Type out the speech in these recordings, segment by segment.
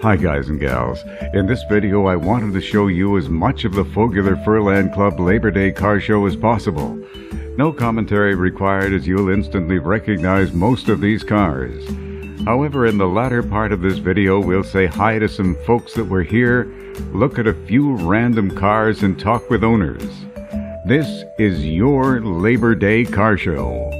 Hi guys and gals. In this video I wanted to show you as much of the Fogular Furland Club Labor Day car show as possible. No commentary required, as you'll instantly recognize most of these cars. However, in the latter part of this video we'll say hi to some folks that were here, look at a few random cars and talk with owners. This is your Labor Day car show.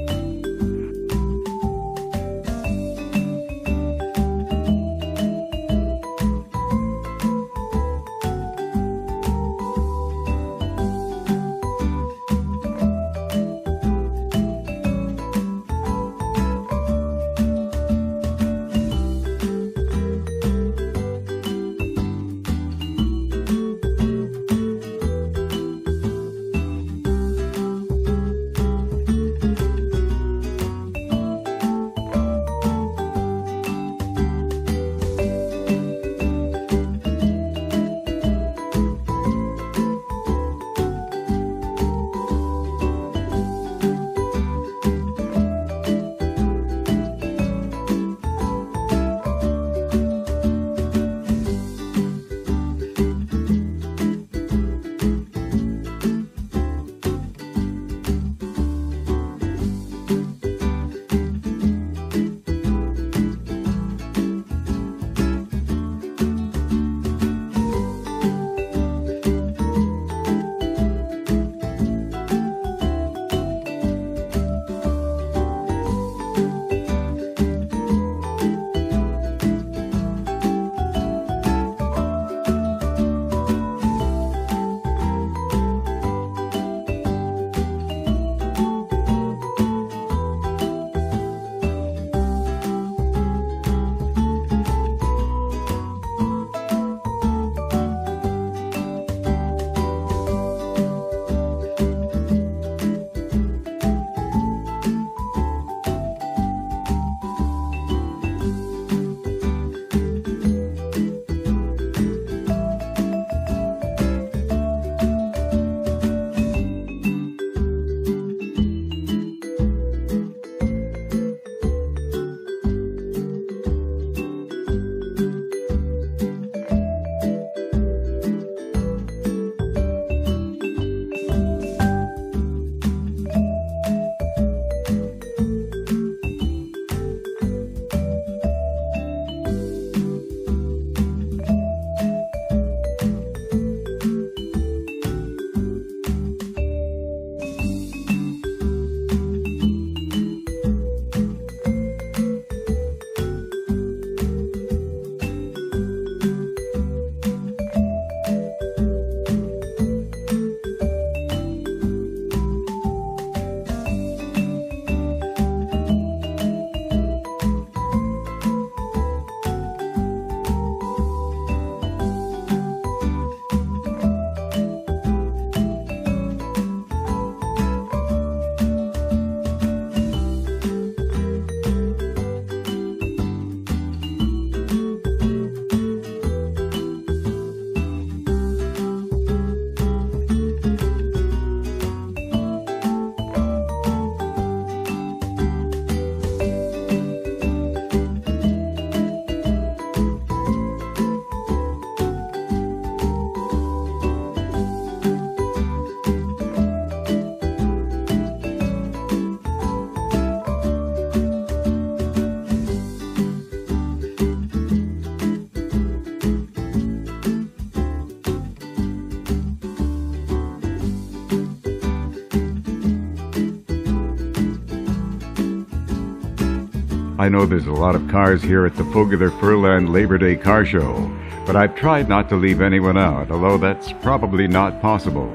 I know there's a lot of cars here at the Fogular Furland Labor Day car show, but I've tried not to leave anyone out, although that's probably not possible.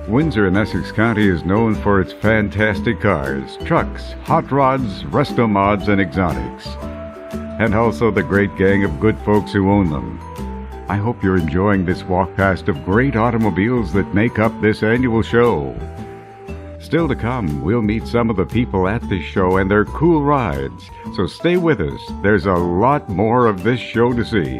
Windsor in Essex County is known for its fantastic cars, trucks, hot rods, resto mods, and exotics, and also the great gang of good folks who own them. I hope you're enjoying this walk past of great automobiles that make up this annual show. Still to come, we'll meet some of the people at this show and their cool rides, so stay with us. There's a lot more of this show to see.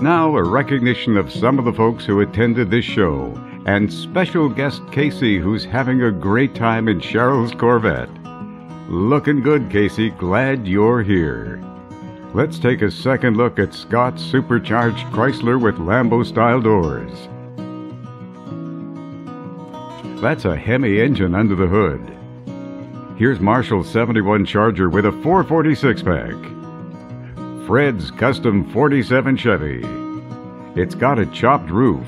Now, a recognition of some of the folks who attended this show, and special guest Casey, who's having a great time in Cheryl's Corvette. Looking good, Casey. Glad you're here. Let's take a second look at Scott's supercharged Chrysler with Lambo-style doors. That's a Hemi engine under the hood. Here's Marshall's 71 Charger with a 440 pack. Fred's custom 47 Chevy. It's got a chopped roof.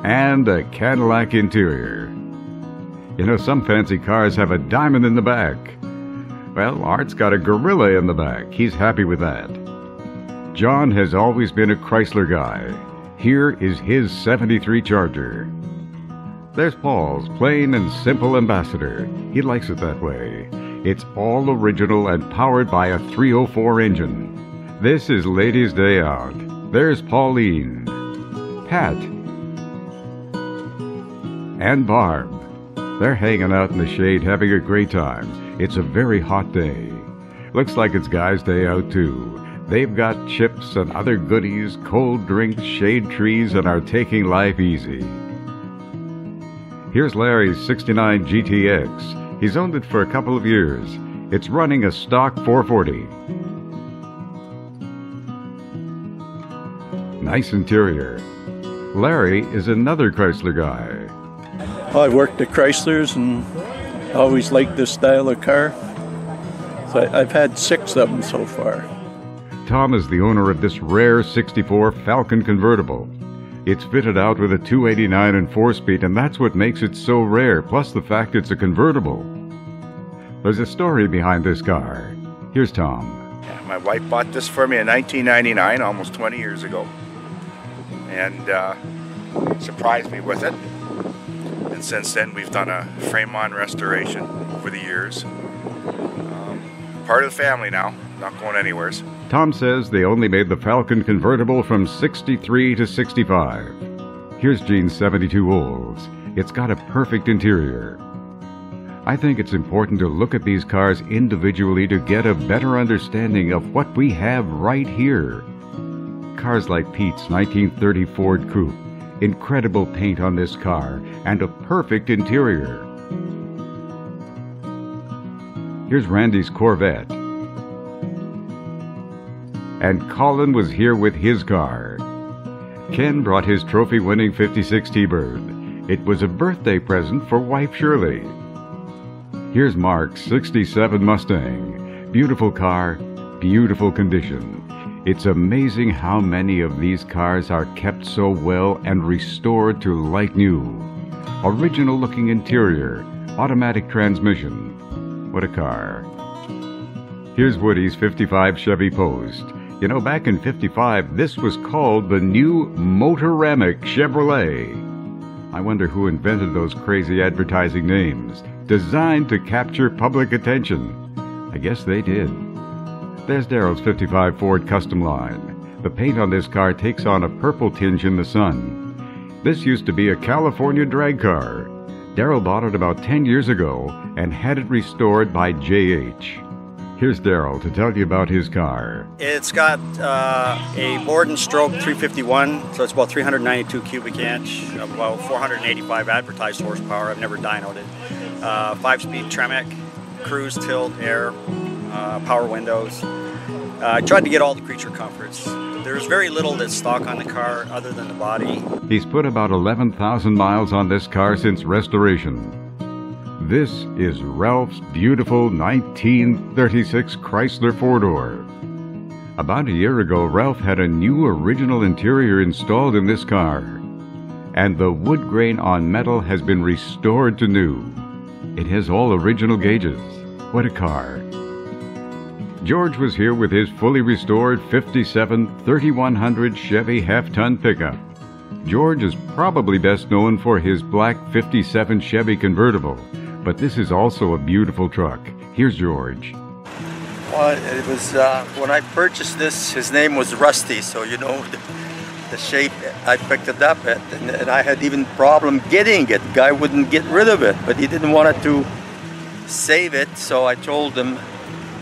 And a Cadillac interior. You know, some fancy cars have a diamond in the back. Well, Art's got a gorilla in the back. He's happy with that. John has always been a Chrysler guy. Here is his 73 Charger. There's Paul's plain and simple Ambassador. He likes it that way. It's all original and powered by a 304 engine. This is Ladies' Day Out. There's Pauline, Pat, and Barb. They're hanging out in the shade having a great time. It's a very hot day. Looks like it's Guys' Day Out too. They've got chips and other goodies, cold drinks, shade trees, and are taking life easy. Here's Larry's 69 GTX. He's owned it for a couple of years. It's running a stock 440. Nice interior. Larry is another Chrysler guy. Well, I've worked at Chryslers and always liked this style of car. So I've had 6 of them so far. Tom is the owner of this rare 64 Falcon convertible. It's fitted out with a 289 and 4-speed, and that's what makes it so rare, plus the fact it's a convertible. There's a story behind this car. Here's Tom. Yeah, my wife bought this for me in 1999, almost 20 years ago, and surprised me with it. And since then, we've done a frame-on restoration over the years. Part of the family now, not going anywheres. Tom says they only made the Falcon convertible from 63 to 65. Here's Gene's 72 Olds. It's got a perfect interior. I think it's important to look at these cars individually to get a better understanding of what we have right here. Cars like Pete's 1930 Ford Coupe. Incredible paint on this car and a perfect interior. Here's Randy's Corvette. and Colin was here with his car. Ken brought his trophy-winning 56 T-Bird. It was a birthday present for wife Shirley. Here's Mark's 67 Mustang. Beautiful car, beautiful condition. It's amazing how many of these cars are kept so well and restored to like new. Original-looking interior, automatic transmission. What a car. Here's Woody's 55 Chevy Post. You know, back in 55, this was called the new Motoramic Chevrolet. I wonder who invented those crazy advertising names, designed to capture public attention. I guess they did. There's Daryl's 55 Ford Custom Line. The paint on this car takes on a purple tinge in the sun. This used to be a California drag car. Daryl bought it about 10 years ago and had it restored by J.H. Here's Daryl to tell you about his car. It's got a Borden Stroke 351, so it's about 392 cubic inch, about 485 advertised horsepower. I've never dynoed it. 5-speed Tremec, cruise, tilt, air, power windows. I tried to get all the creature comforts. There's very little that's stock on the car other than the body. He's put about 11,000 miles on this car since restoration. This is Ralph's beautiful 1936 Chrysler 4-door. About a year ago, Ralph had a new original interior installed in this car, and the wood grain on metal has been restored to new. It has all original gauges. What a car. George was here with his fully restored 57 3100 Chevy half-ton pickup. George is probably best known for his black 57 Chevy convertible, but this is also a beautiful truck. Here's George. Well, it was when I purchased this, his name was Rusty, so you know the shape. I picked it up and I had even problem getting it. Guy wouldn't get rid of it, but he didn't want it to save it, so I told him,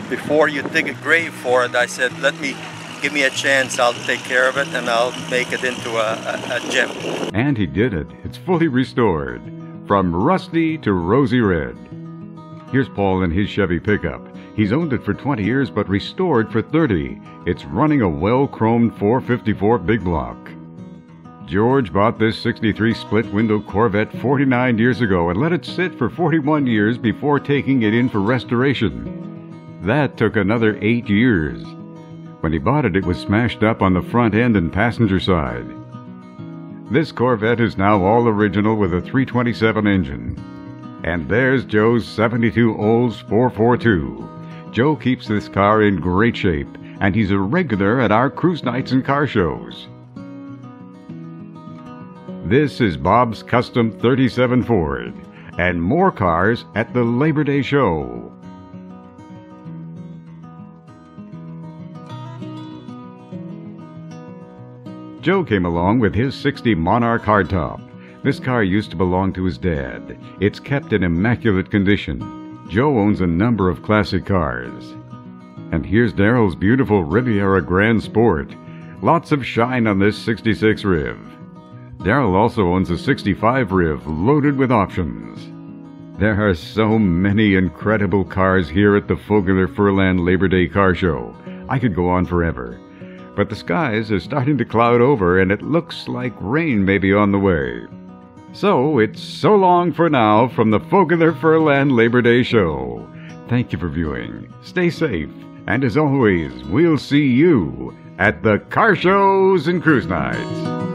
before you dig a grave for it, I said, give me a chance, I'll take care of it and I'll make it into a gem. And he did it. It's fully restored. From rusty to rosy red. Here's Paul in his Chevy pickup. He's owned it for 20 years but restored for 30. It's running a well-chromed 454 big block. George bought this 63 split-window Corvette 49 years ago and let it sit for 41 years before taking it in for restoration. That took another 8 years. When he bought it, it was smashed up on the front end and passenger side. This Corvette is now all original with a 327 engine. And there's Joe's 72 Olds 442. Joe keeps this car in great shape, and he's a regular at our cruise nights and car shows. This is Bob's Custom 37 Ford, and more cars at the Labor Day show. Joe came along with his 60 Monarch hardtop. This car used to belong to his dad. It's kept in immaculate condition. Joe owns a number of classic cars. And here's Daryl's beautiful Riviera Grand Sport. Lots of shine on this 66 Riv. Daryl also owns a 65 Riv loaded with options. There are so many incredible cars here at the Fogular Furland Labor Day Car Show. I could go on forever. But the skies are starting to cloud over and it looks like rain may be on the way. So it's so long for now from the Fogular Furland Labor Day Show. Thank you for viewing. Stay safe. And as always, we'll see you at the car shows and cruise nights.